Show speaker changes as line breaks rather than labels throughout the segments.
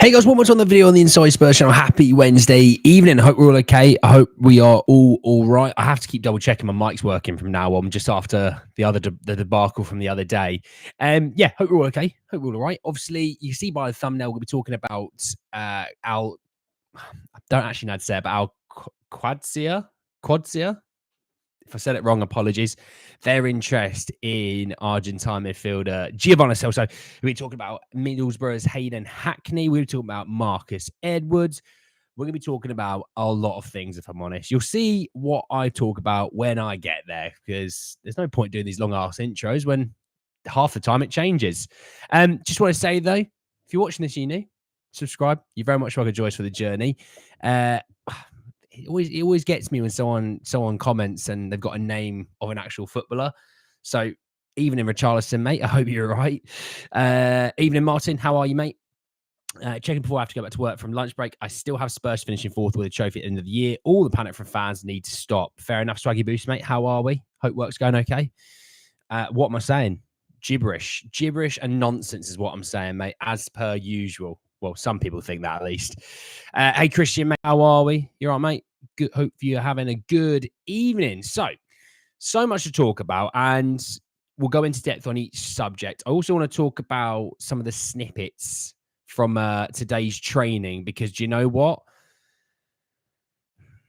Hey guys, one more on the video on the Inside Spurs channel. Happy Wednesday evening. I hope we're all okay. I hope we are all right. I have to keep double checking my mic's working from now on, just after the debacle from the other day. Yeah, hope we're all okay. Hope we're all right. Obviously, you see by the thumbnail, we'll be talking about our, I don't actually know how to say it, but our Qadsiah. If I said it wrong, apologies. Their interest in Argentine midfielder Giovani Lo Celso. We're talking about Middlesbrough's Hayden Hackney. We're talking about Marcus Edwards. We're going to be talking about a lot of things, if I'm honest. You'll see what I talk about when I get there, because there's no point doing these long-ass intros when half the time it changes. Just want to say, though, if you're watching this, you new, subscribe. You're very much welcome to join us for the journey. It always gets me when someone comments and they've got a name of an actual footballer. So evening, Richarlison, mate. I hope you're all right. Evening, Martin. How are you, mate? Checking before I have to go back to work from lunch break. I still have Spurs finishing fourth with a trophy at the end of the year. All the panic from fans need to stop. Fair enough, Swaggy Boost, mate. How are we? Hope work's going okay. What am I saying? Gibberish and nonsense is what I'm saying, mate, as per usual. Well, some people think that, at least. Hey, Christian, mate, how are we? You all right, mate? Good. Hope you're having a good evening. So much to talk about, and we'll go into depth on each subject. I also want to talk about some of the snippets from today's training, because do you know what?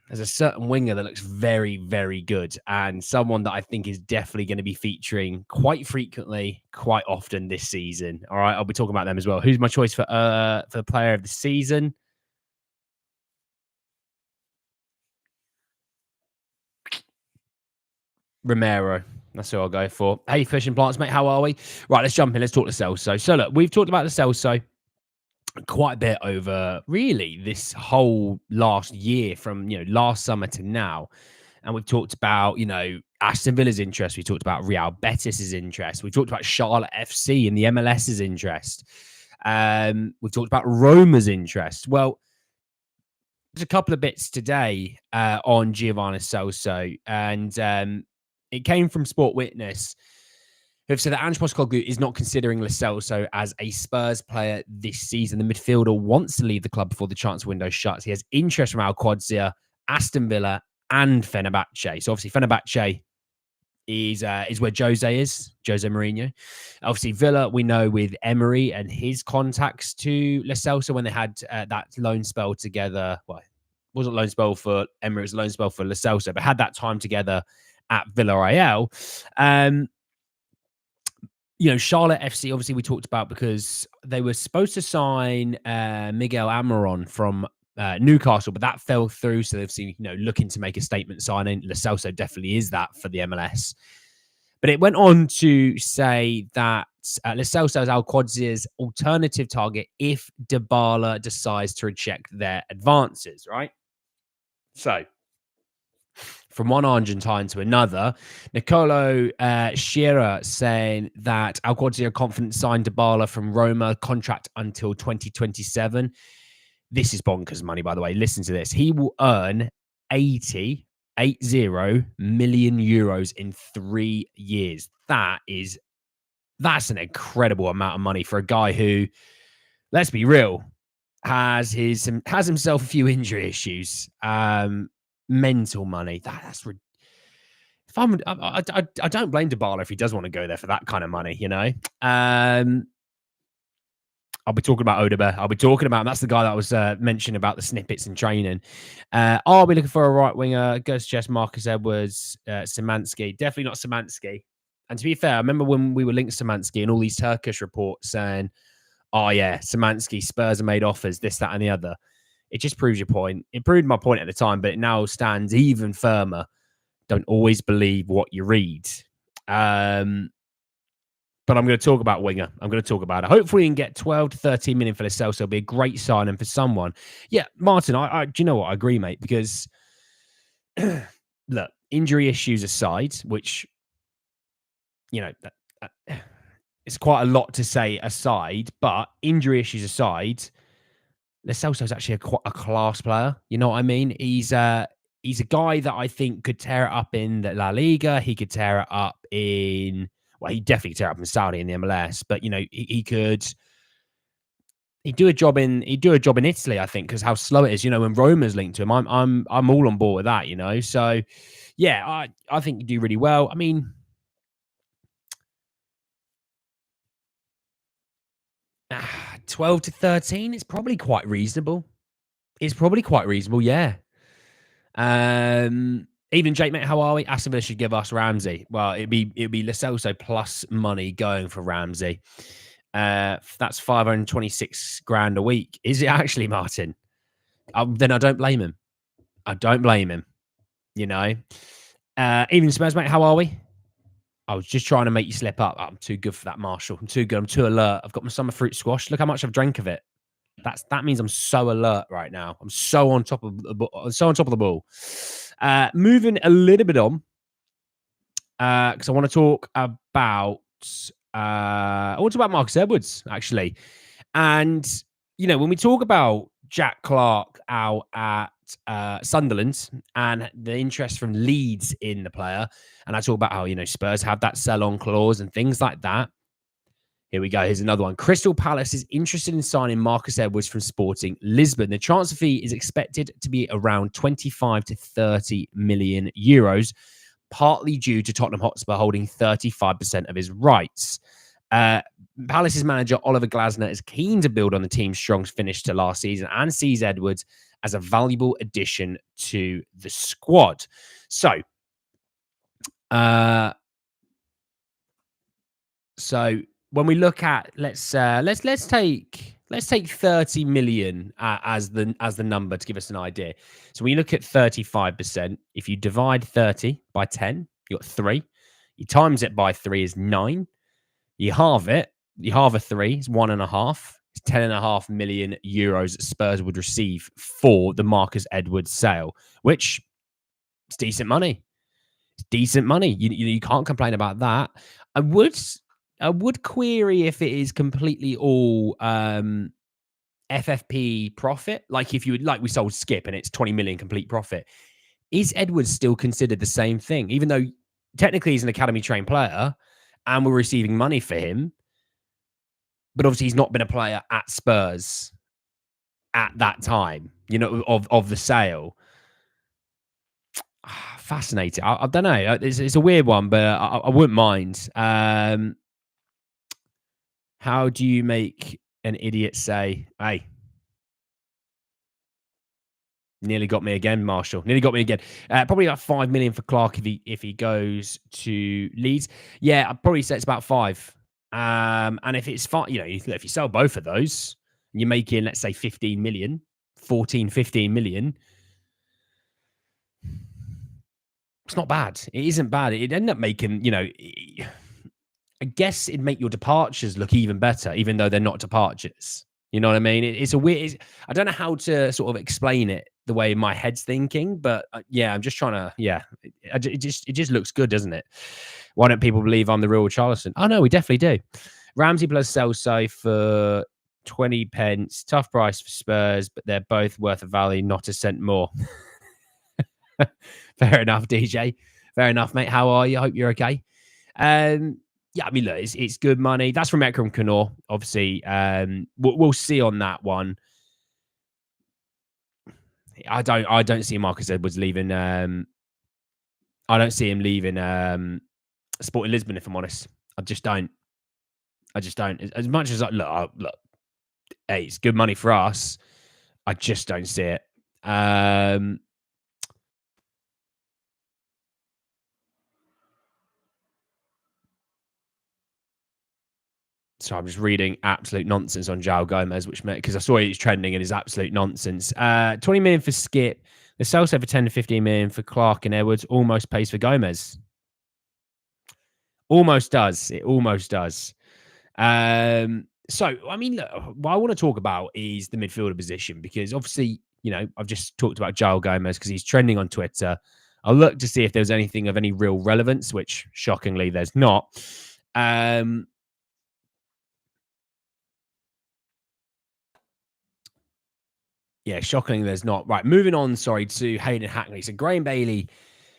There's a certain winger that looks very, very good, and someone that I think is definitely going to be featuring quite frequently, quite often this season. All right, I'll be talking about them as well. Who's my choice for the player of the season? Romero. That's who I'll go for. Hey, Fish and Plants, mate. How are we? Right, let's jump in. Let's talk to Celso. So, look, we've talked about the Celso quite a bit over really this whole last year, from last summer to now, and we've talked about Aston Villa's interest, we talked about Real Betis's interest, we talked about Charlotte FC and the MLS's interest, we've talked about Roma's interest. Well, there's a couple of bits today on Giovani Lo Celso, and it came from Sport Witness, who've said that Ange Postecoglou is not considering Lo Celso as a Spurs player this season. The midfielder wants to leave the club before the transfer window shuts. He has interest from Qadsiah, Aston Villa, and Fenerbahce. So obviously Fenerbahce is where Jose is, Jose Mourinho. Obviously Villa, we know, with Emery and his contacts to Lo Celso when they had that loan spell together. Well, it wasn't loan spell for Emery, it was a loan spell for Lo Celso, but had that time together at Villarreal. Charlotte FC, obviously, we talked about, because they were supposed to sign Miguel Almiron from Newcastle, but that fell through. So they've seen, looking to make a statement signing. Lo Celso definitely is that for the MLS. But it went on to say that Lo Celso is Qadsiah's alternative target if Dybala decides to reject their advances, right? So, from one Argentine to another, Nicolo Sierra saying that Qadsiah confident signed Dybala from Roma, contract until 2027. This is bonkers money, by the way. Listen to this. He will earn 80 million euros in 3 years. That's an incredible amount of money for a guy who, let's be real, has himself a few injury issues. Mental money. That's I don't blame Dybala if he does want to go there for that kind of money. I'll be talking about Odobert. I'll be talking about him. That's the guy that was mentioned about the snippets in training. Are we looking for a right winger? Go suggest Marcus Edwards, Szymanski. Definitely not Szymanski. And to be fair, I remember when we were linked to Szymanski and all these Turkish reports saying, "Oh yeah, Szymanski, Spurs have made offers, this, that, and the other." It just proves your point. It proved my point at the time, but it now stands even firmer. Don't always believe what you read. But I'm going to talk about winger. I'm going to talk about it. Hopefully we can get 12 to 13 million for Lo Celso. It'll be a great signing for someone. Yeah, Martin, do you know what? I agree, mate, because look, injury issues aside, which, it's quite a lot to say aside, but injury issues aside, Lo Celso is actually a class player. You know what I mean? He's a guy that I think could tear it up in the La Liga. He could tear it up in, well, he definitely could tear it up in Saudi in the MLS. But he could he'd do a job in Italy, I think, because how slow it is. You know, when Roma's linked to him, I'm all on board with that. You know, so yeah, I think you do really well. I mean, 12 to 13, it's probably quite reasonable. It's probably quite reasonable, yeah. Even Jake, mate, how are we? Aston Villa should give us Ramsey. Well, it'd be Lo Celso plus money going for Ramsey. That's 526 grand a week. Is it actually, Martin? Then I don't blame him. I don't blame him. You know. Even Spurs, mate, how are we? I was just trying to make you slip up. I'm too good for that, Marshall. I'm too good. I'm too alert. I've got my summer fruit squash. Look how much I've drank of it. That means I'm so alert right now. I'm so on top of the ball. Moving a little bit on, because I want to talk about Marcus Edwards actually, and when we talk about Jack Clark out at Sunderland and the interest from Leeds in the player, and I talk about how Spurs have that sell-on clause and things like that. Here we go. Here's another one. Crystal Palace is interested in signing Marcus Edwards from Sporting Lisbon. The transfer fee is expected to be around 25 to 30 million euros, partly due to Tottenham Hotspur holding 35% of his rights. Palace's manager, Oliver Glasner, is keen to build on the team's strong finish to last season and sees Edwards as a valuable addition to the squad. So when we look at let's take 30 million as the number to give us an idea. So when you look at 35%, if you divide 30 by 10, you got 3. You times it by 3 is 9. You halve it. You halve a 3 is 1.5. It's 10.5 million euros Spurs would receive for the Marcus Edwards sale, which is decent money. It's decent money. You can't complain about that. I would query if it is completely all FFP profit. Like if you would, like we sold Skip and it's 20 million complete profit. Is Edwards still considered the same thing? Even though technically he's an academy trained player and we're receiving money for him, but obviously he's not been a player at Spurs at that time, of the sale. Fascinating. I don't know. It's a weird one, but I wouldn't mind. How do you make an idiot say, hey, nearly got me again, Marshall. Nearly got me again. Probably about 5 million for Clark if he goes to Leeds. Yeah, I'd probably say it's about 5. And if it's 5, if you sell both of those, you're making, let's say, 15 million, 15 million. It's not bad. It isn't bad. It'd end up making, I guess it'd make your departures look even better, even though they're not departures. You know what I mean? It's a weird. I don't know how to sort of explain it the way my head's thinking, but yeah, I'm just trying to. Yeah, it just looks good, doesn't it? Why don't people believe I'm the real Charleston? Oh no, we definitely do. Ramsey plus Celso for 20 pence. Tough price for Spurs, but they're both worth a value, not a cent more. Fair enough, DJ. Fair enough, mate. How are you? I hope you're okay. Yeah, I mean, look, it's good money. That's from Ekram Kanor, obviously. We'll see on that one. I don't see Marcus Edwards leaving. I don't see him leaving Sporting Lisbon, if I'm honest. I just don't. As much as look, hey, it's good money for us. I just don't see it. So I'm just reading absolute nonsense on João Gomez, because I saw he's trending and is absolute nonsense. 20 million for Skip. The sales for 10 to 15 million for Clark and Edwards almost pays for Gomez. Almost does. It almost does. So, I mean, look, what I want to talk about is the midfielder position, because obviously, I've just talked about João Gomez because he's trending on Twitter. I'll look to see if there's anything of any real relevance, which shockingly there's not. Yeah, shockingly there's not. Right, moving on, to Hayden Hackney. So Graham Bailey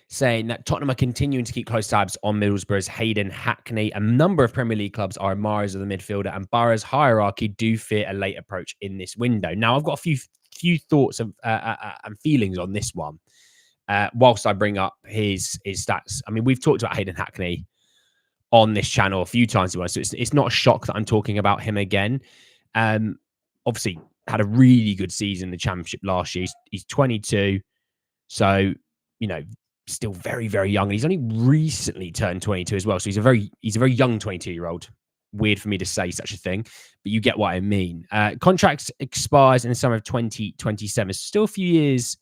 saying that Tottenham are continuing to keep close tabs on Middlesbrough's Hayden Hackney. A number of Premier League clubs are admirers of the midfielder, and Borough's hierarchy do fear a late approach in this window. Now, I've got a few thoughts and feelings on this one. Whilst I bring up his stats, I mean, we've talked about Hayden Hackney on this channel a few times, so it's not a shock that I'm talking about him again. Obviously, had a really good season in the Championship last year. He's 22, so still very, very young. And he's only recently turned 22 as well. So he's a very young 22-year-old. Weird for me to say such a thing, but you get what I mean. Contract expires in the summer of 2027. Still a few years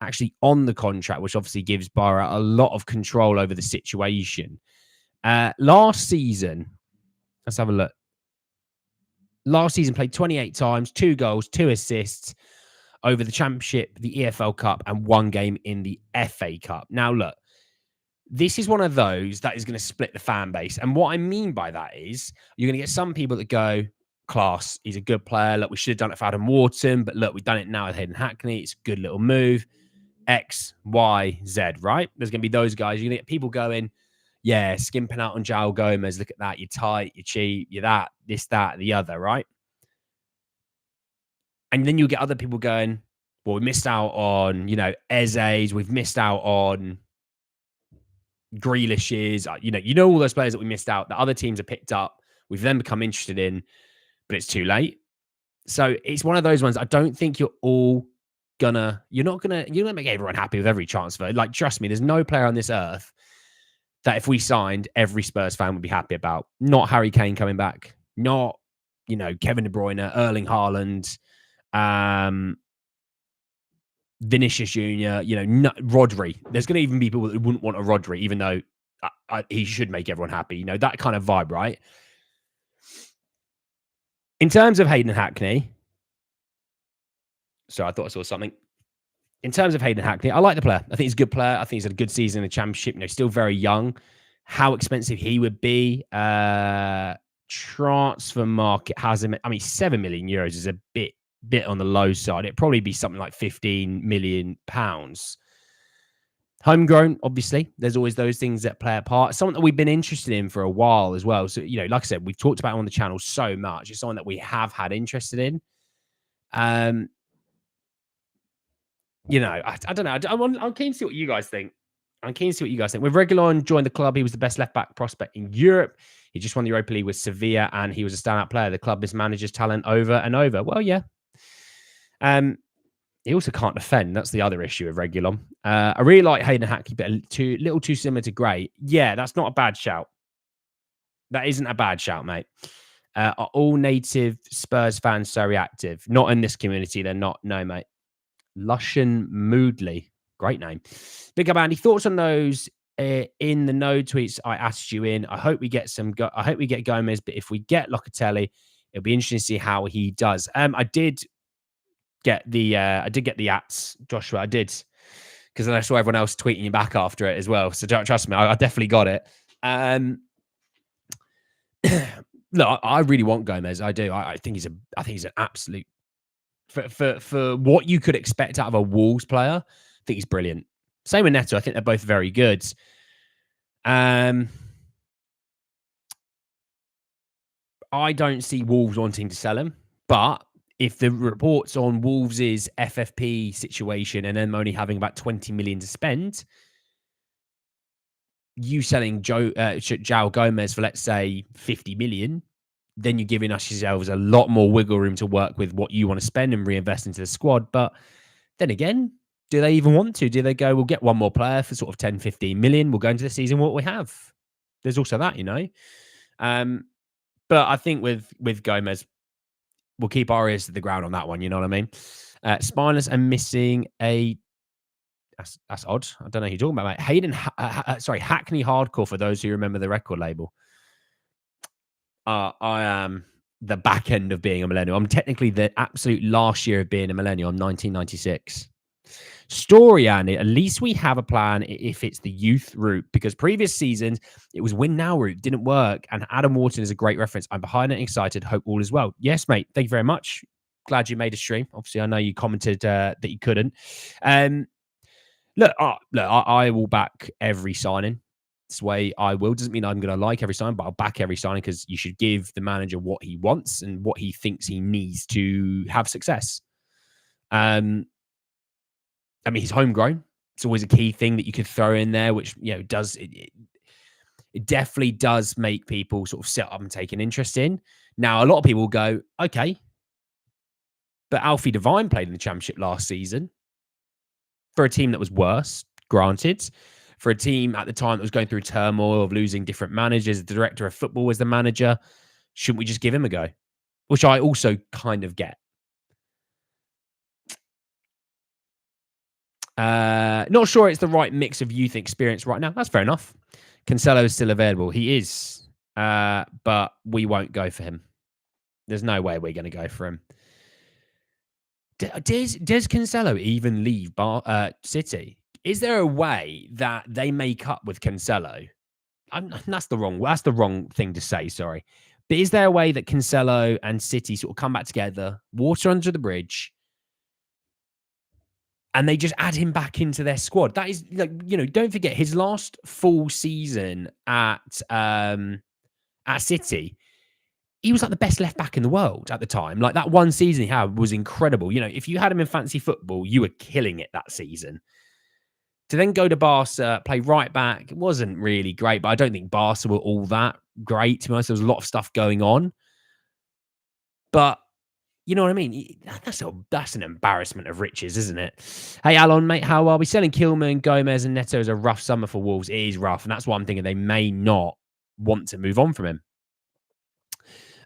actually on the contract, which obviously gives Boro a lot of control over the situation. Last season, let's have a look. Last season played 28 times, 2 goals, 2 assists over the Championship, the EFL Cup, and 1 game in the FA Cup. Now, look, this is one of those that is going to split the fan base. And what I mean by that is you're going to get some people that go, class, he's a good player. Look, we should have done it for Adam Wharton, but look, we've done it now with Hayden Hackney. It's a good little move. X, Y, Z, right? There's going to be those guys. You're going to get people going, yeah, skimping out on João Gomez. Look at that. You're tight, you're cheap, you're that, this, that, the other, right? And then you'll get other people going, well, we missed out on, Eze's. We've missed out on Grealish's. All those players that we missed out that other teams have picked up. We've then become interested in, but it's too late. So it's one of those ones. I don't think you're not gonna make everyone happy with every transfer. Like, trust me, there's no player on this earth that if we signed, every Spurs fan would be happy about. Not Harry Kane coming back. Not, Kevin De Bruyne, Erling Haaland, Vinicius Jr., Rodri. There's going to even be people that wouldn't want a Rodri, even though he should make everyone happy. That kind of vibe, right? In terms of Hayden Hackney, so I thought I saw something. In terms of Hayden Hackney, I like the player. I think he's a good player. I think he's had a good season in the Championship. Still very young. How expensive he would be? Transfer market has him. I mean, €7 million is a bit on the low side. It'd probably be something like £15 million. Homegrown, obviously. There's always those things that play a part. Someone that we've been interested in for a while as well. So, like I said, we've talked about him on the channel so much. It's someone that we have had interested in. I don't know. I'm keen to see what you guys think. With Reguilon joined the club, he was the best left-back prospect in Europe. He just won the Europa League with Sevilla, and he was a standout player. The club mismanages talent over and over. Well, yeah. He also can't defend. That's the other issue with Reguilon. I really like Hayden Hackney, but a little too similar to Gray. Yeah, that's not a bad shout. That isn't a bad shout, mate. Are all native Spurs fans so reactive? Not in this community. They're not. No, mate. Lushan Moodley. Great name. Big up, Andy. Thoughts on those in the no tweets I asked you in? I hope we get I hope we get Gomez, but if we get Locatelli, it'll be interesting to see how he does. I did get the ats, Joshua. I did, because then I saw everyone else tweeting you back after it as well. So don't trust me, I definitely got it. Look, I really want Gomez. I do. I think he's an absolute for what you could expect out of a Wolves player. I think he's brilliant. Same with Neto. I think they're both very good. I don't see Wolves wanting to sell him, but if the reports on Wolves' FFP situation and them only having about 20 million to spend, you selling João Gomez for, let's say, 50 million, then you're giving us yourselves a lot more wiggle room to work with what you want to spend and reinvest into the squad. But then again, do they even want to? Do they go, we'll get one more player for sort of 10, 15 million. We'll go into the season what we have. There's also that, But I think with Gomez, we'll keep our ears to the ground on that one. You know what I mean? Spineless and missing a... That's odd. I don't know who you're talking about, mate. Hackney Hardcore, for those who remember the record label. I am the back end of being a millennial. I'm technically the absolute last year of being a millennial. I'm 1996. Story, Andy. At least we have a plan if it's the youth route, because previous seasons it was win now route, didn't work. And Adam Wharton is a great reference. I'm behind it, excited. Hope all is well. Yes, mate. Thank you very much. Glad you made a stream. Obviously, I know you commented that you couldn't. I will back every signing. This way I will. Doesn't mean I'm going to like every signing, but I'll back every signing because you should give the manager what he wants and what he thinks he needs to have success. I mean, he's homegrown. It's always a key thing that you could throw in there, which, does it definitely does make people sort of sit up and take an interest in. Now, a lot of people will go, okay, but Alfie Devine played in the Championship last season for a team that was worse, granted, for a team at the time that was going through turmoil of losing different managers. The director of football was the manager. Shouldn't we just give him a go? Which I also kind of get. Not sure it's the right mix of youth experience right now. That's fair enough. Cancelo is still available. He is. But we won't go for him. There's no way we're going to go for him. Does Cancelo even leave City? Is there a way that they make up with Cancelo? That's the wrong thing to say, sorry. But is there a way that Cancelo and City sort of come back together, water under the bridge, and they just add him back into their squad? That is, don't forget his last full season at City. He was like the best left back in the world at the time. Like that one season he had was incredible. If you had him in fantasy football, you were killing it that season. To then go to Barca, play right back, it wasn't really great, but I don't think Barca were all that great. To be honest, there was a lot of stuff going on. But you know what I mean? That's an embarrassment of riches, isn't it? Hey, Alan, mate, how are we? Selling Kilman, Gomez, and Neto is a rough summer for Wolves. It is rough, and that's why I'm thinking they may not want to move on from him.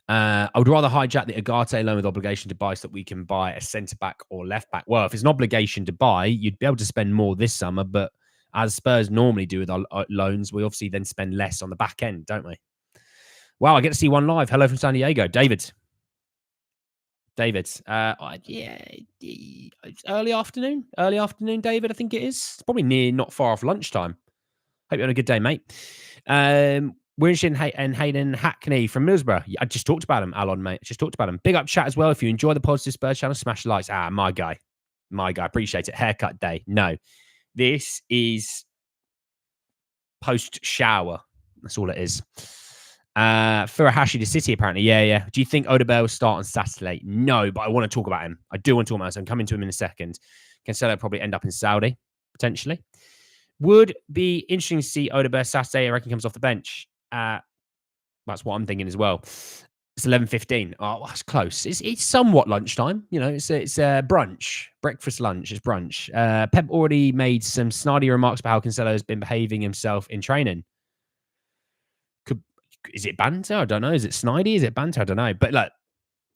I would rather hijack the Agate loan with obligation to buy so that we can buy a centre-back or left-back. Well, if it's an obligation to buy, you'd be able to spend more this summer, but as Spurs normally do with our loans, we obviously then spend less on the back end, don't we? Wow, I get to see one live. Hello from San Diego. David. It's early afternoon, David, I think it is. It's probably not far off lunchtime. Hope you're on a good day, mate. We're interested in Hayden Hackney from Middlesbrough. I just talked about him, Alon, mate. Just talked about him. Big up chat as well. If you enjoy the Positive Spurs channel, smash the likes. My guy. Appreciate it. Haircut day. No, this is post-shower. That's all it is. Furuhashi to City, apparently. Yeah. Do you think Odobert will start on Saturday? No, but I want to talk about him. I do want to talk about him. So I'm coming to him in a second. Cancelo probably end up in Saudi, potentially. Would be interesting to see Odobert Saturday. I reckon comes off the bench. That's what I'm thinking as well. It's 11:15. Oh, that's close. It's somewhat lunchtime. It's brunch, breakfast, lunch. It's brunch. Pep already made some snarky remarks about how Cancelo has been behaving himself in training. Is it banter? I don't know. Is it snidey? Is it banter? I don't know. But look,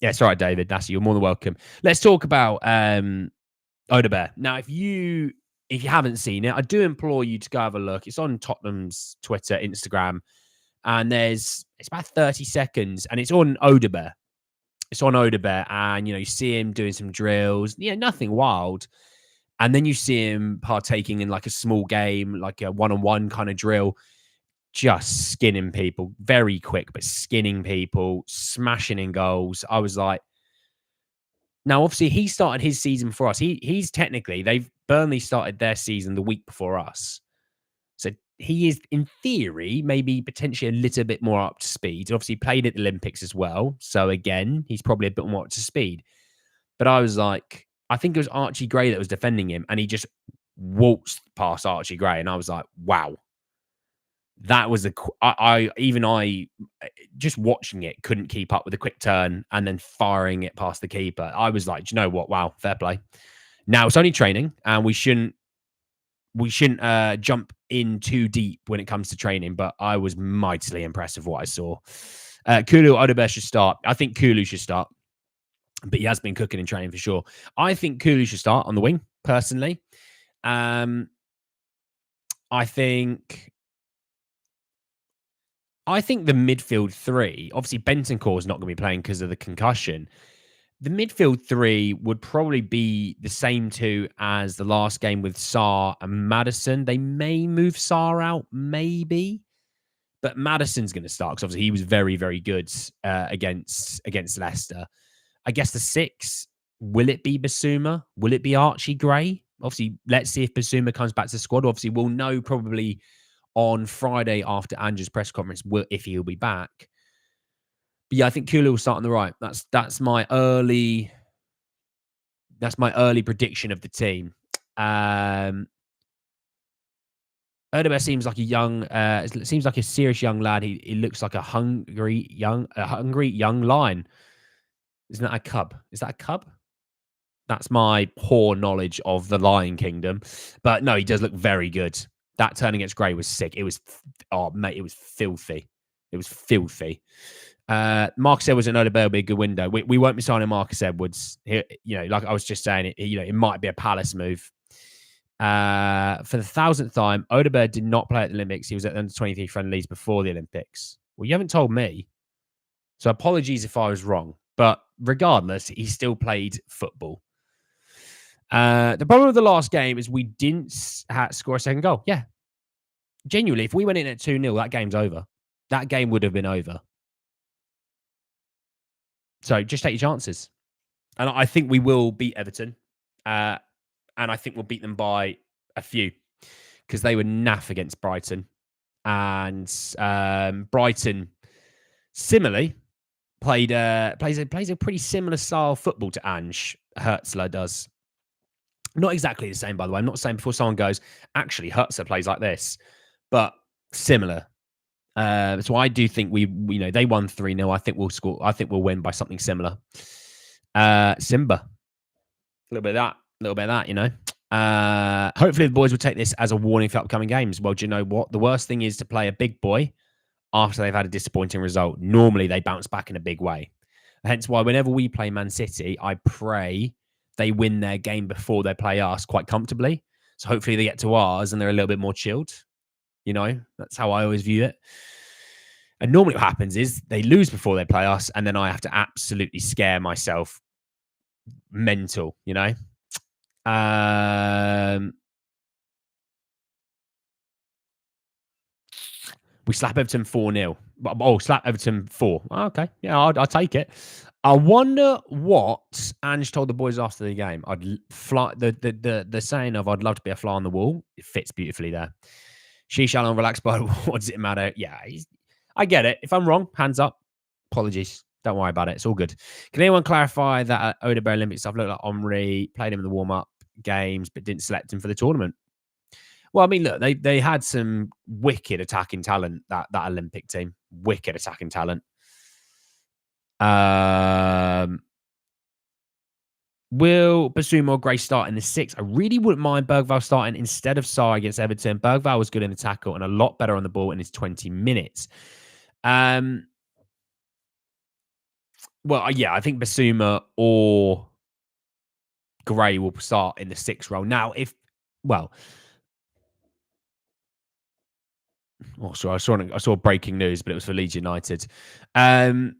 yeah, it's all right, David. You're more than welcome. Let's talk about Odobert. Now, if you haven't seen it, I do implore you to go have a look. It's on Tottenham's Twitter, Instagram. And it's about 30 seconds, and it's on Odobert. And you see him doing some drills. Nothing wild. And then you see him partaking in like a small game, like a one-on-one kind of drill, just skinning people, very quick, but skinning people, smashing in goals. I was like, now obviously he started his season for us. He's technically Burnley started their season the week before us. So he is, in theory, maybe potentially a little bit more up to speed. Obviously, played at the Olympics as well. So again, he's probably a bit more up to speed. But I was like, I think it was Archie Gray that was defending him, and he just waltzed past Archie Gray. And I was like, wow. That was I just watching it, couldn't keep up with the quick turn and then firing it past the keeper. I was like, do you know what? Wow, fair play. Now, it's only training, and we shouldn't jump in too deep when it comes to training, but I was mightily impressed with what I saw. Kulu Odobert should start. I think Kulu should start, but he has been cooking in training for sure. I think Kulu should start on the wing, personally. I think the midfield three, obviously Bentancur is not going to be playing because of the concussion. The midfield three would probably be the same two as the last game with Sarr and Maddison. They may move Sarr out, maybe. But Maddison's going to start because obviously he was very, very good against Leicester. I guess the six, will it be Basuma? Will it be Archie Gray? Obviously, let's see if Basuma comes back to the squad. Obviously, we'll know probably on Friday after Ange's press conference if he'll be back. But yeah, I think Kulu will start on the right. That's my early prediction of the team. Odobert seems like a serious young lad. He looks like a hungry young lion. Isn't that a cub? Is that a cub? That's my poor knowledge of the Lion Kingdom. But no, he does look very good. That turn against Gray was sick. It was, oh, mate, it was filthy. It was filthy. Marcus Edwards and Odobert will be a good window. We won't be signing Marcus Edwards. Like I was just saying, it might be a Palace move. For the 1,000th time, Odobert did not play at the Olympics. He was at the under-23 friendlies before the Olympics. Well, you haven't told me. So apologies if I was wrong. But regardless, he still played football. The problem with the last game is we didn't score a second goal. Yeah. Genuinely, if we went in at 2-0, that game's over. That game would have been over. So just take your chances. And I think we will beat Everton. And I think we'll beat them by a few. Because they were naff against Brighton. And Brighton, similarly, plays a pretty similar style of football to Ange Hertzler does. Not exactly the same, by the way. I'm not saying before someone goes, actually, Hertzler plays like this, but similar. So I do think they won 3-0. I think we'll score. I think we'll win by something similar. Simba, a little bit of that, hopefully the boys will take this as a warning for upcoming games. Well, do you know what? The worst thing is to play a big boy after they've had a disappointing result. Normally, they bounce back in a big way. Hence why whenever we play Man City, I pray they win their game before they play us quite comfortably. So hopefully they get to ours and they're a little bit more chilled. That's how I always view it. And normally what happens is they lose before they play us, and then I have to absolutely scare myself mental, We slap Everton 4-0. Oh, slap Everton 4. Oh, okay. Yeah, I'll take it. I wonder what Ange told the boys after the game. I'd fly the saying of I'd love to be a fly on the wall. It fits beautifully there. Sheesh and relaxed by what does it matter? Yeah, I get it. If I'm wrong, hands up. Apologies. Don't worry about it. It's all good. Can anyone clarify that Odobert Olympic stuff looked like Omri played him in the warm-up games but didn't select him for the tournament? Well, I mean, look, they had some wicked attacking talent, that Olympic team. Wicked attacking talent. Will Basuma or Gray start in the 6th? I really wouldn't mind Bergvall starting instead of Sarr against Everton. Bergvall was good in the tackle and a lot better on the ball in his 20 minutes. Well, yeah, I think Basuma or Gray will start in the 6th role. Now, sorry, I saw breaking news, but it was for Leeds United. I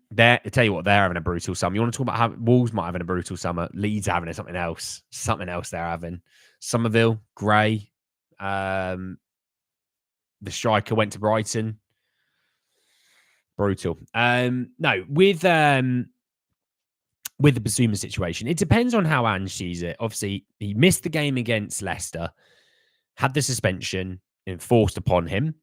tell you what, they're having a brutal summer. You want to talk about how Wolves might having a brutal summer? Leeds are having something else. Something else they're having. Somerville, Gray, the striker went to Brighton. Brutal. No, with the Basuma situation, it depends on how Ange sees it. Obviously, he missed the game against Leicester, had the suspension enforced upon him.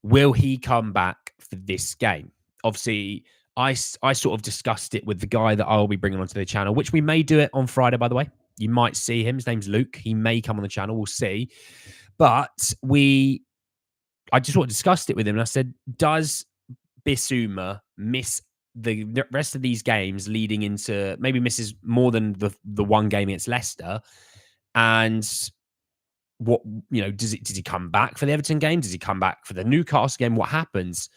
Will he come back for this game? Obviously, I sort of discussed it with the guy that I'll be bringing onto the channel, which we may do it on Friday, by the way. You might see him. His name's Luke. He may come on the channel. We'll see. But I just sort of discussed it with him. And I said, does Basuma miss the rest of these games leading into, maybe misses more than the one game against Leicester? And what, does he come back for the Everton game? Does he come back for the Newcastle game? What happens?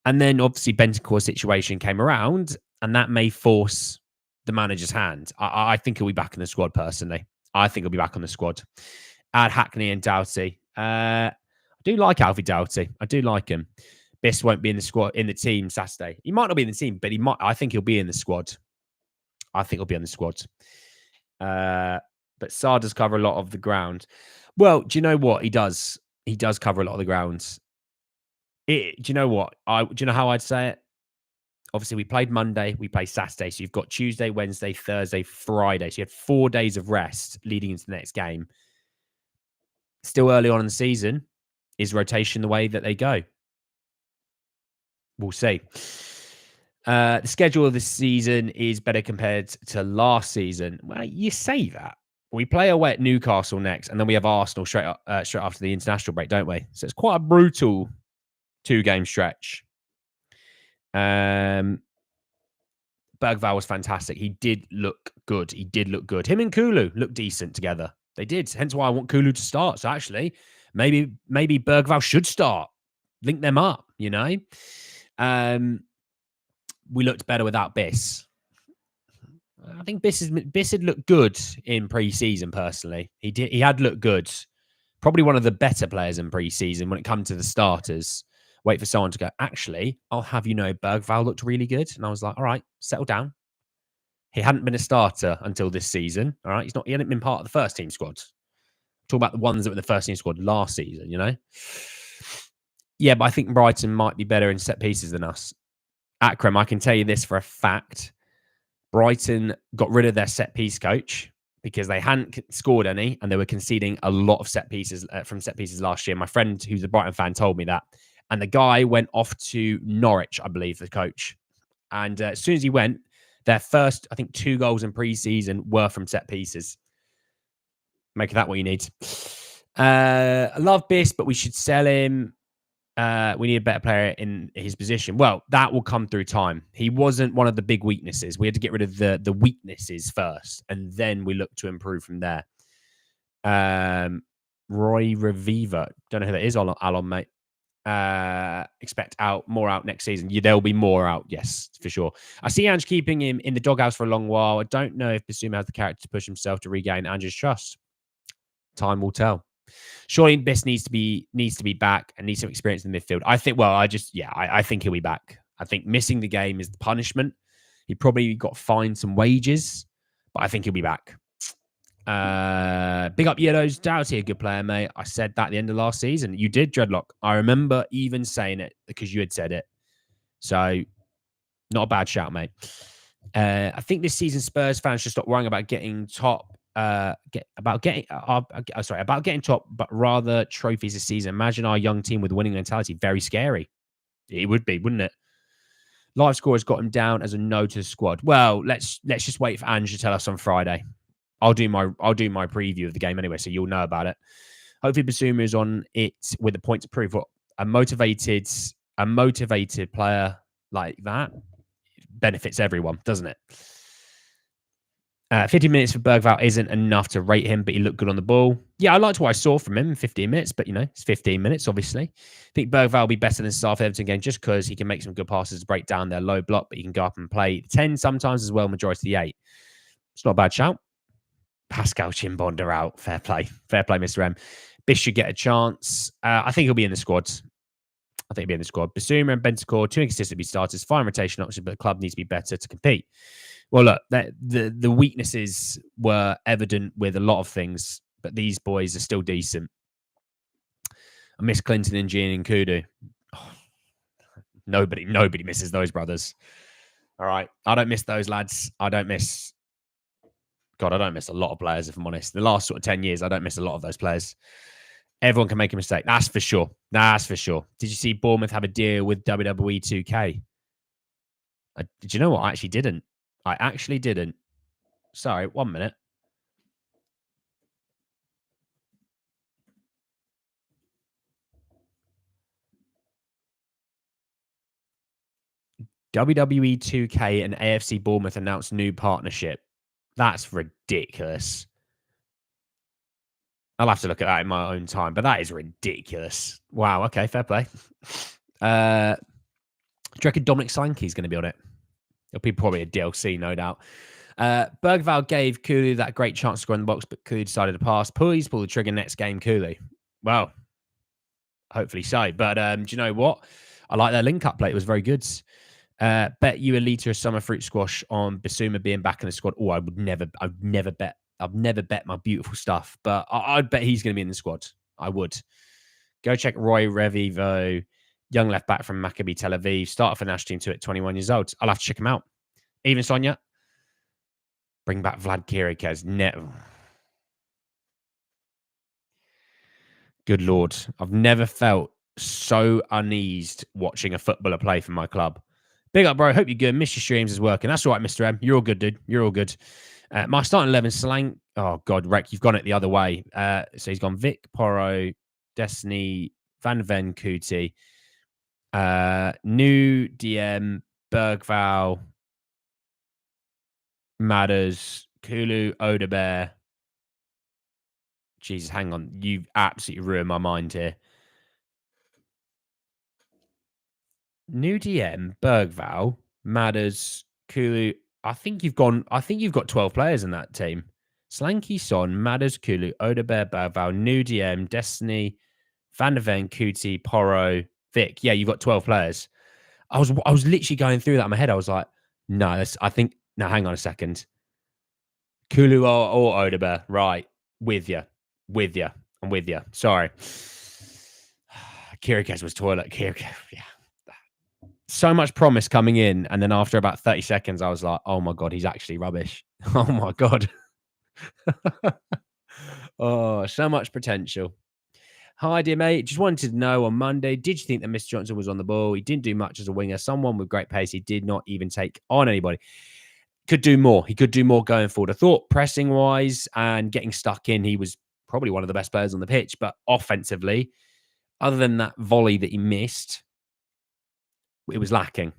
And then obviously Bentancur's situation came around, and that may force the manager's hand. I think he'll be back in the squad personally. I think he'll be back on the squad. Add Hackney and Doughty. I do like Alfie Doughty. I do like him. Biss won't be in the squad, in the team Saturday. He might not be in the team, but I think he'll be in the squad. I think he'll be on the squad. But Sarr does cover a lot of the ground. Well, do you know what he does? He does cover a lot of the ground. Do you know what? Do you know how I'd say it? Obviously, we played Monday, we play Saturday. So you've got Tuesday, Wednesday, Thursday, Friday. So you had 4 days of rest leading into the next game. Still early on in the season. Is rotation the way that they go? We'll see. The schedule of this season is better compared to last season. Well, you say that. We play away at Newcastle next, and then we have Arsenal straight after the international break, don't we? So it's quite a brutal 2-game stretch. Bergvall was fantastic. He did look good. Him and Kulu looked decent together. They did. Hence why I want Kulu to start. So actually, maybe Bergvall should start. Link them up, you know? We looked better without Biss. I think Biss had looked good in pre-season, personally. He had looked good. Probably one of the better players in pre-season when it comes to the starters. Wait for someone to go, actually, I'll have you know, Bergvall looked really good. And I was like, all right, settle down. He hadn't been a starter until this season. All right. He hadn't been part of the first team squad. Talk about the ones that were the first team squad last season, you know? Yeah, but I think Brighton might be better in set pieces than us. Akram, I can tell you this for a fact. Brighton got rid of their set piece coach because they hadn't scored any and they were conceding a lot of set pieces from set pieces last year. My friend, who's a Brighton fan, told me that. And the guy went off to Norwich, I believe, the coach. And as soon as he went, their first, I think, 2 goals in pre-season were from set pieces. Make that what you need. I love Biss, but we should sell him. We need a better player in his position. Well, that will come through time. He wasn't one of the big weaknesses. We had to get rid of the weaknesses first, and then we look to improve from there. Roy Reviva. Don't know who that is, Alon, mate. Expect more out next season. There'll be more out, yes, for sure. I see Ange keeping him in the doghouse for a long while. I don't know if Basuma has the character to push himself to regain Ange's trust. Time will tell. Surely Biss needs to be back and needs some experience in the midfield. I think. Well, I think he'll be back. I think missing the game is the punishment. He probably got fined some wages, but I think he'll be back. Big up Yellows. Doughty, a good player, mate. I said that at the end of last season. You did, Dreadlock. I remember even saying it because you had said it. So, not a bad shout, mate. I think this season Spurs fans should stop worrying about getting top. About getting top, but rather trophies this season. Imagine our young team with winning mentality. Very scary. It would be, wouldn't it? Live score has got him down as a no to the squad. Well, let's just wait for Ange to tell us on Friday. I'll do my preview of the game anyway, so you'll know about it. Hopefully, Basuma is on it with a point to prove. What a motivated player like that benefits everyone, doesn't it? 50 minutes for Bergvall isn't enough to rate him, but he looked good on the ball. Yeah, I liked what I saw from him in 15 minutes, but, it's 15 minutes, obviously. I think Bergvall will be better than South Everton game just because he can make some good passes to break down their low block, but he can go up and play 10 sometimes as well, majority of the 8. It's not a bad shout. Pascal Chimbonda out. Fair play, Mr. M. Bish should get a chance. I think he'll be in the squad. Basuma and Bentancur, 2 inconsistent starters, fine rotation options, but the club needs to be better to compete. Well, look, the weaknesses were evident with a lot of things, but these boys are still decent. I miss Clinton and Jean and Kudu. Oh, nobody misses those brothers. All right. I don't miss those lads. I don't miss a lot of players, if I'm honest. The last sort of 10 years, I don't miss a lot of those players. Everyone can make a mistake. That's for sure. Did you see Bournemouth have a deal with WWE 2K? Did you know what? I actually didn't. Sorry, 1 minute. WWE 2K and AFC Bournemouth announced new partnership. That's ridiculous. I'll have to look at that in my own time, but that is ridiculous. Wow, okay, fair play. Do you reckon Dominic Solanke is going to be on it? It'll be probably a DLC, no doubt. Bergvall gave Kulu that great chance to score in the box, but Kulu decided to pass. Please pull the trigger next game, Kulu. Well, hopefully so. But do you know what? I like their link-up play. It was very good. Bet you a litre of summer fruit squash on Basuma being back in the squad. Oh, I've never bet my beautiful stuff, but I'd bet he's going to be in the squad. I would. Go check Roy Revivo, young left back from Maccabi Tel Aviv, started for the national team too at 21 years old. I'll have to check him out. Even Sonia. Bring back Vlad Kirikez. No. Good Lord. I've never felt so uneased watching a footballer play for my club. Big up, bro. Hope you're good. Miss your streams is working. That's all right, Mr. M. You're all good, dude. You're all good. My starting 11, Slang. Oh, God, Rek, you've gone it the other way. So he's gone Vic, Poro, Destiny, Van Ven, Kuti, New DM, Bergval, Matters, Kulu, Odobert. Jesus, hang on. You've absolutely ruined my mind here. New DM, Bergval, Matters, Kulu. I think you've got 12 players in that team. Slanky, Son, Matters, Kulu, Odobert, Bergval, New DM, Destiny, Van der Ven, Kuti, Poro, Vic. Yeah, you've got 12 players. I was literally going through that in my head. I was like, no, no, hang on a second. Kulu or Odobert. Right. With you. I'm with you. Sorry. Kirikes was toilet. Kirikes, yeah. So much promise coming in, and then after about 30 seconds, I was like, oh my God, he's actually rubbish. Oh my God. Oh, so much potential. Hi, dear mate. Just wanted to know on Monday, did you think that Mr. Johnson was on the ball? He didn't do much as a winger. Someone with great pace. He did not even take on anybody. Could do more. He could do more going forward. I thought pressing wise and getting stuck in, he was probably one of the best players on the pitch. But offensively, other than that volley that he missed, it was lacking.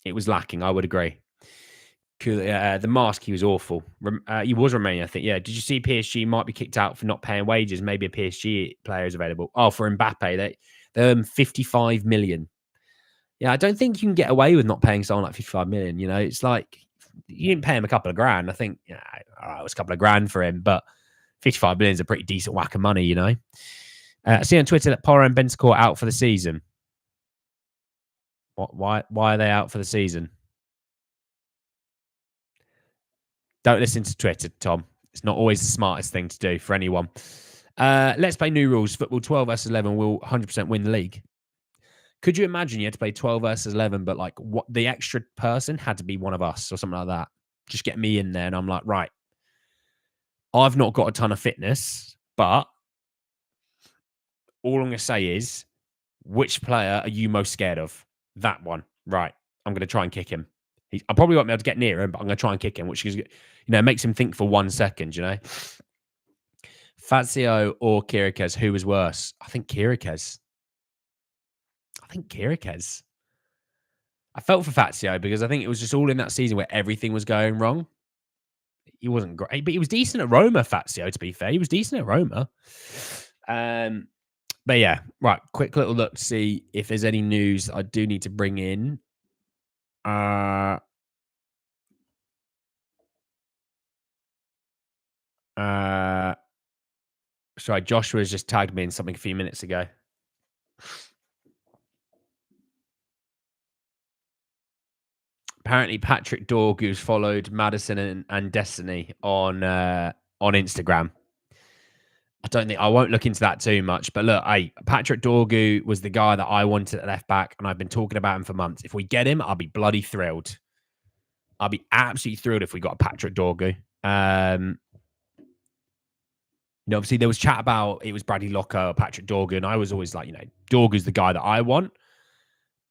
It was lacking. I would agree. The mask, he was awful. He was Romanian, I think. Yeah. Did you see PSG might be kicked out for not paying wages? Maybe a PSG player is available. Oh, for Mbappe, they earn 55 million. Yeah, I don't think you can get away with not paying someone like 55 million. You know, it's like you didn't pay him a couple of grand. I think, all right, it was a couple of grand for him, but 55 million is a pretty decent whack of money, you know. I see on Twitter that Poro and Bentancur are out for the season. Why are they out for the season? Don't listen to Twitter, Tom. It's not always the smartest thing to do for anyone. Let's play new rules. Football 12 versus 11 will 100% win the league. Could you imagine you had to play 12 versus 11, but like what the extra person had to be one of us or something like that? Just get me in there. And I'm like, right, I've not got a ton of fitness, but all I'm going to say is, which player are you most scared of? That one. Right. I'm going to try and kick him. I probably won't be able to get near him, but I'm going to try and kick him, which is, makes him think for 1 second, Qadsiah or Kirikes, who was worse? I think Kirikes. I felt for Qadsiah because I think it was just all in that season where everything was going wrong. He wasn't great, but he was decent at Roma, Qadsiah, to be fair. He was decent at Roma. But yeah, right. Quick little look to see if there's any news I do need to bring in. Sorry, Joshua's just tagged me in something a few minutes ago. Apparently, Patrick Dorgu's followed Madison and Destiny on Instagram. I won't look into that too much, but look, Patrick Dorgu was the guy that I wanted at left back, and I've been talking about him for months. If we get him, I'll be bloody thrilled. I'll be absolutely thrilled if we got a Patrick Dorgu. Obviously there was chat about it was Bradley Locker or Patrick Dorgu, and I was always like, Dorgu's the guy that I want.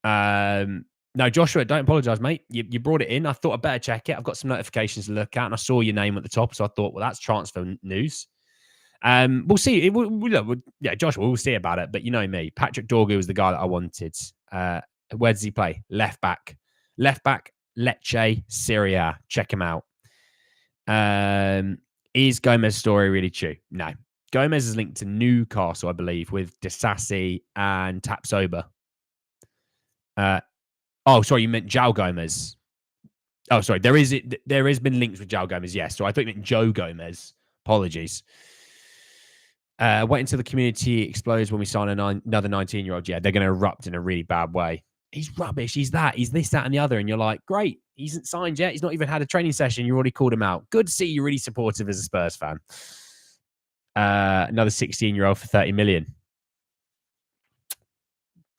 No, Joshua, don't apologize, mate. You brought it in. I thought I'd better check it. I've got some notifications to look at, and I saw your name at the top, so I thought, well, that's transfer news. We'll see. Joshua, we'll see about it. But you know me, Patrick Dorgu was the guy that I wanted. Where does he play? Left back, Lecce, Syria. Check him out. Is Gomez's story really true? No. Gomez is linked to Newcastle, I believe, with Disasi and Tapsoba. Sorry, you meant João Gomez. Oh, sorry. There has been links with João Gomez, yes. So I thought you meant Joe Gomez. Apologies. Wait until the community explodes when we sign another 19-year-old. Yeah, they're going to erupt in a really bad way. He's rubbish. He's this, that, and the other. And you're like, great. He hasn't signed yet. He's not even had a training session. You already called him out. Good to see you really supportive as a Spurs fan. Another 16-year-old for 30 million.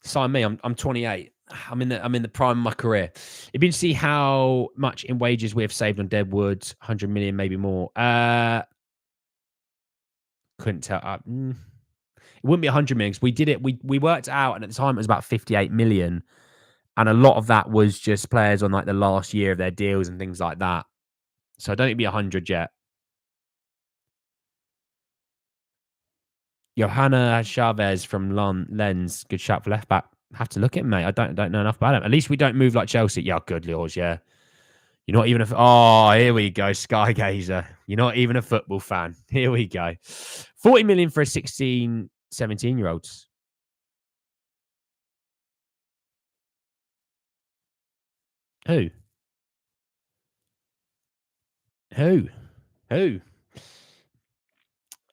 Sign me. I'm 28. I'm in the prime of my career. It'd be to see how much in wages we have saved on Deadwood. 100 million, maybe more. Couldn't tell. It wouldn't be 100 million. We did it. We worked out, and at the time it was about 58 million, and a lot of that was just players on like the last year of their deals and things like that. So I don't think it'd be 100 yet. Johanna Chavez from Lens, good shout for left back. Have to look at him, mate. I don't know enough about him. At least we don't move like Chelsea. Yeah, good Lord, yeah. You're not even a... Oh, here we go, Sky Gazer. You're not even a football fan. Here we go. 40 million for a 16, 17-year-olds. Who?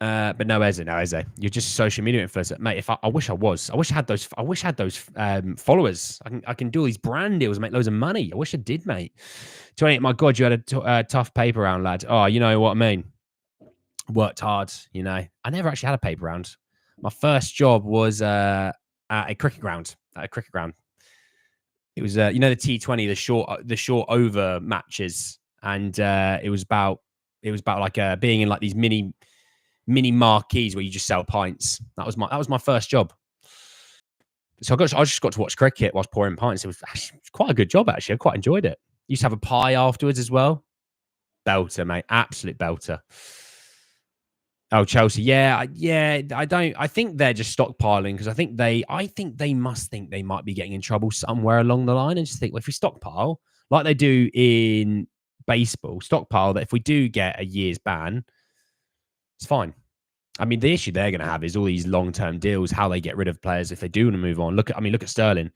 But no, Eze. You're just a social media influencer, mate. I wish I was. I wish I had those followers. I can do all these brand deals, and make loads of money. I wish I did, mate. 28. My God, you had a tough paper round, lad. Oh, you know what I mean. Worked hard, you know. I never actually had a paper round. My first job was at a cricket ground. It was, you know, the T20, the short over matches, and it was about like being in like these mini marquees where you just sell pints. That was my first job. So I just got to watch cricket whilst pouring pints. It was quite a good job, actually. I quite enjoyed it. Used to have a pie afterwards as well. Belter, mate. Absolute belter. Oh, Chelsea. Yeah. I think they're just stockpiling, because I think they must think they might be getting in trouble somewhere along the line, and just think, well, if we stockpile like they do in baseball, stockpile that if we do get a year's ban, it's fine. I mean, the issue they're going to have is all these long-term deals, how they get rid of players if they do want to move on. Look at Sterling,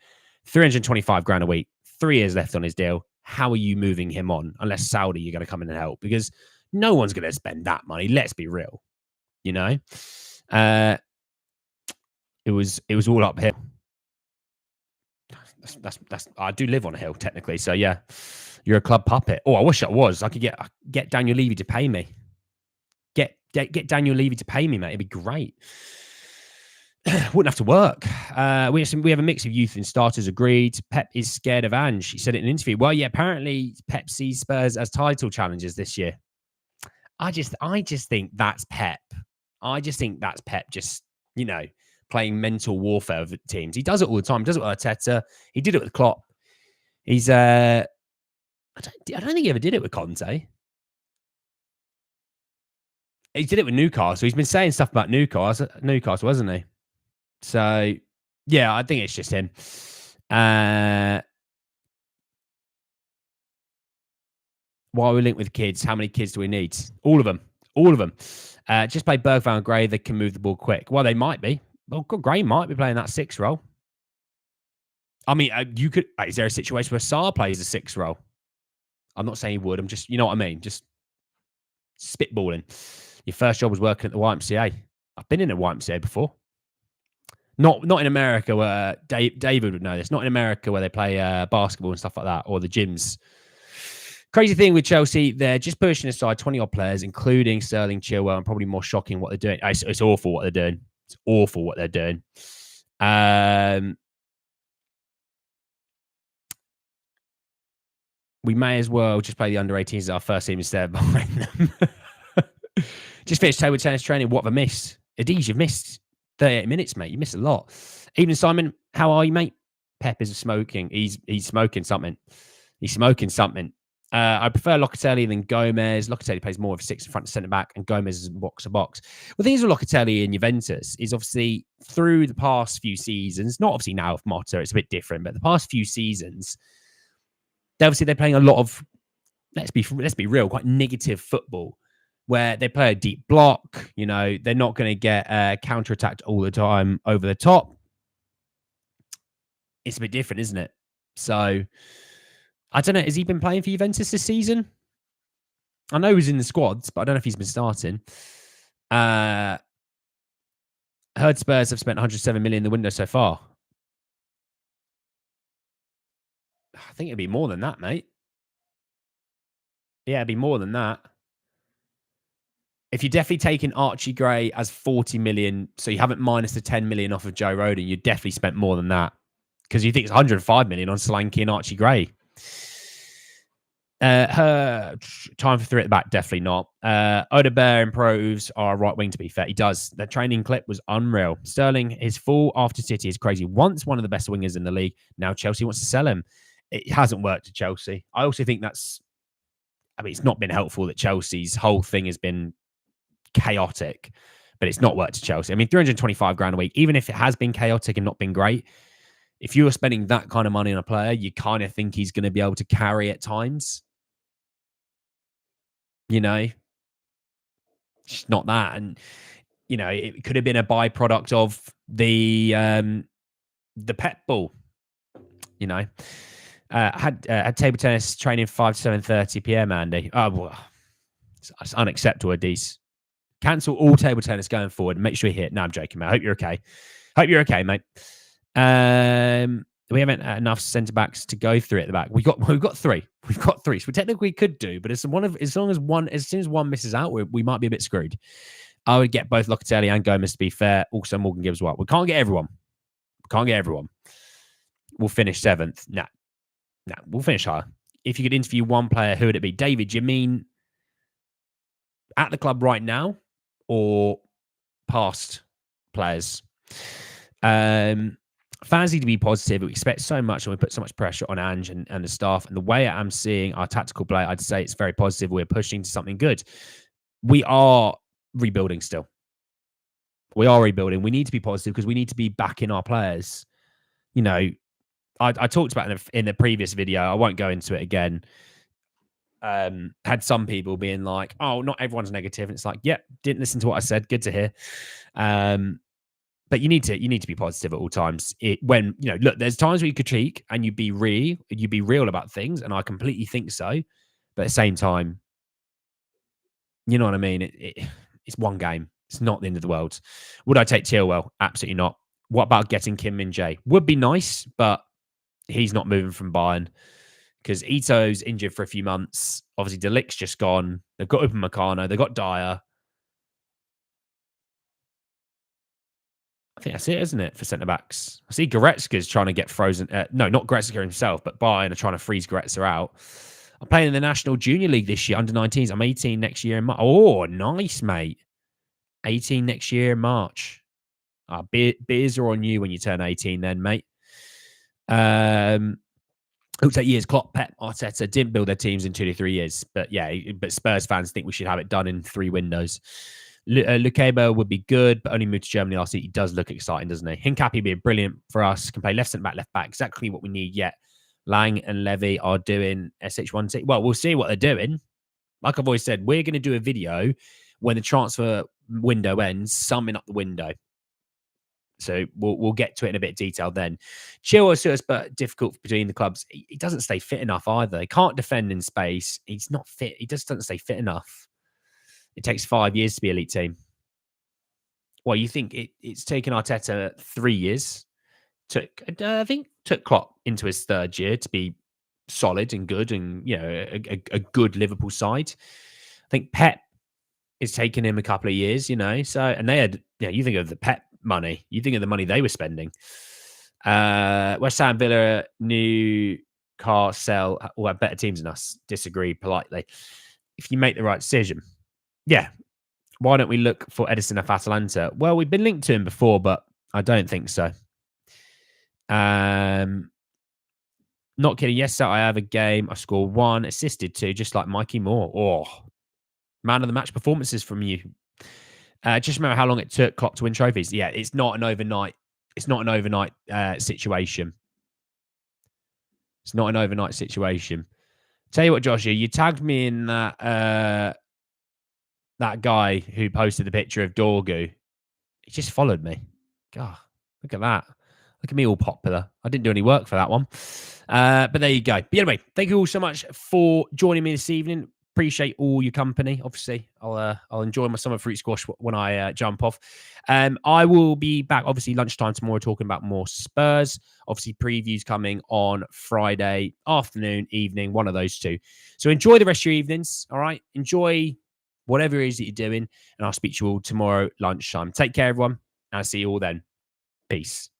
325 grand a week, 3 years left on his deal. How are you moving him on? Unless Saudi, you're going to come in and help, because no one's going to spend that money. Let's be real. You know, it was all uphill. That's I do live on a hill technically, so yeah, you're a club puppet. Oh, I wish I was. I could get Daniel Levy to pay me. Get Daniel Levy to pay me, mate. It'd be great. Wouldn't have to work. We have a mix of youth and starters. Agreed. Pep is scared of Ange. He said it in an interview. Well, yeah, apparently Pep sees Spurs as title challengers this year. I just think that's Pep. Just, you know, playing mental warfare with teams. He does it all the time. He does it with Arteta. He did it with Klopp. He's I don't think he ever did it with Conte. He did it with Newcastle. He's been saying stuff about Newcastle, hasn't he? So, yeah, I think it's just him. Why are we linked with kids? How many kids do we need? All of them. Just play Bergvall and Gray. They can move the ball quick. Well, they might be. Well, Gray might be playing that 6 role. I mean, you could. Is there a situation where Sarr plays a 6 role? I'm not saying he would. I'm just, you know what I mean? Just spitballing. Your first job was working at the YMCA. I've been in a YMCA before. Not in America where David would know this. Not in America where they play basketball and stuff like that, or the gyms. Crazy thing with Chelsea, they're just pushing aside 20-odd players, including Sterling, Chilwell, and probably more shocking what they're doing. It's awful what they're doing. It's awful what they're doing. We may as well just play the under-18s as our first team instead of behind them. Just finished table tennis training. What have I missed? Adiz, you've missed 38 minutes, mate. You missed a lot. Evening, Simon. How are you, mate? Pep is smoking. He's smoking something. I prefer Locatelli than Gomez. Locatelli plays more of a 6 in front of centre-back, and Gomez is box-to-box. Well, the thing is with Locatelli and Juventus is obviously through the past few seasons, not obviously now with Motta, it's a bit different, but the past few seasons, they're playing a lot of, let's be real, quite negative football, where they play a deep block. You know, they're not going to get counter-attacked all the time over the top. It's a bit different, isn't it? So, I don't know. Has he been playing for Juventus this season? I know he was in the squads, but I don't know if he's been starting. Heard Spurs have spent 107 million in the window so far. I think it'd be more than that, mate. Yeah, it'd be more than that. If you're definitely taking Archie Gray as 40 million, so you haven't minus the 10 million off of Joe Rodon, you definitely spent more than that. Because you think it's 105 million on Solanke and Archie Gray. Her time for three at the back, definitely not. Odobert improves our right wing, to be fair. He does. The training clip was unreal. Sterling, his fall after City is crazy. Once one of the best wingers in the league, now Chelsea wants to sell him. It hasn't worked at Chelsea. I also think it's not been helpful that Chelsea's whole thing has been chaotic, but it's not worked at Chelsea. I mean, 325 grand a week, even if it has been chaotic and not been great, if you were spending that kind of money on a player, you kind of think he's going to be able to carry at times. It's not that. And, it could have been a byproduct of the Pep ball, had table tennis training 5 to 7:30 p.m. Andy. Oh, well, it's unacceptable, Adis. Cancel all table tennis going forward and make sure you hit. No, I'm joking, mate. I hope you're okay. Hope you're okay, mate. We haven't enough centre backs to go through at the back. We've got 3. We've got 3. So we technically could do, but as soon as one misses out, we might be a bit screwed. I would get both Locatelli and Gomez, to be fair. Also Morgan Gibbs well. We can't get everyone. We'll finish 7th. Nah, we'll finish higher. If you could interview one player, who would it be? David, you mean at the club right now or past players? Fans need to be positive. We expect so much and we put so much pressure on Ange and the staff. And the way I'm seeing our tactical play, I'd say it's very positive. We're pushing to something good. We are rebuilding still. We are rebuilding. We need to be positive because we need to be backing our players. I talked about it in the previous video. I won't go into it again. Had some people being like, oh, not everyone's negative. And it's like, yeah, didn't listen to what I said. Good to hear. But you need to be positive at all times. Look, there's times where you critique and you'd be real about things, and I completely think so. But at the same time, you know what I mean? It's one game. It's not the end of the world. Would I take Chilwell? Absolutely not. What about getting Kim Min-jae? Would be nice, but he's not moving from Bayern because Ito's injured for a few months. Obviously, De Ligt's just gone. They've got Upamecano. They've got Dyer. I think that's it, isn't it, for centre-backs? I see Goretzka's trying to get frozen. No, not Goretzka himself, but Bayern are trying to freeze Goretzka out. I'm playing in the National Junior League this year, under 19s. I'm 18 next year in March. Oh, nice, mate. 18 next year in March. Beers are on you when you turn 18 then, mate. It will take years. Klopp, Pep, Arteta didn't build their teams in 2 to 3 years. But yeah, Spurs fans think we should have it done in 3 windows. Lukeba would be good, but only moved to Germany last week. He does look exciting, doesn't he? Hincapie would be brilliant for us. Can play left centre back, left back. Exactly what we need yet. Lang and Levy are doing SH1. Well, we'll see what they're doing. Like I've always said, we're going to do a video when the transfer window ends, summing up the window. So we'll get to it in a bit of detail then. Chilwell, but difficult between the clubs. He doesn't stay fit enough either. He can't defend in space. He's not fit. He just doesn't stay fit enough. It takes 5 years to be elite team. Well, you think it's taken Arteta 3 years? I think took Klopp into his 3rd year to be solid and good, and a good Liverpool side. I think Pep it's taken him a couple of years, So, and they had, you think of the Pep money, you think of the money they were spending. West Ham, Villa, Newcastle all have better teams than us. Disagree politely. If you make the right decision, yeah. Why don't we look for Edison of Atalanta? Well, we've been linked to him before, but I don't think so. Not kidding. Yes, sir, I have a game. I scored 1, assisted 2, just like Mikey Moore. Oh, man of the match performances from you. Just remember how long it took Klopp to win trophies. Yeah, it's not an overnight. It's not an overnight situation. It's not an overnight situation. Tell you what, Joshua, you tagged me in that guy who posted the picture of Dorgu. He just followed me. God, look at that. Look at me all popular. I didn't do any work for that one. But there you go. But anyway, thank you all so much for joining me this evening. Appreciate all your company. Obviously, I'll enjoy my summer fruit squash when I jump off. I will be back, obviously, lunchtime tomorrow, talking about more Spurs. Obviously, previews coming on Friday afternoon, evening, one of those two. So enjoy the rest of your evenings, all right? Enjoy whatever it is that you're doing, and I'll speak to you all tomorrow lunchtime. Take care, everyone, and I'll see you all then. Peace.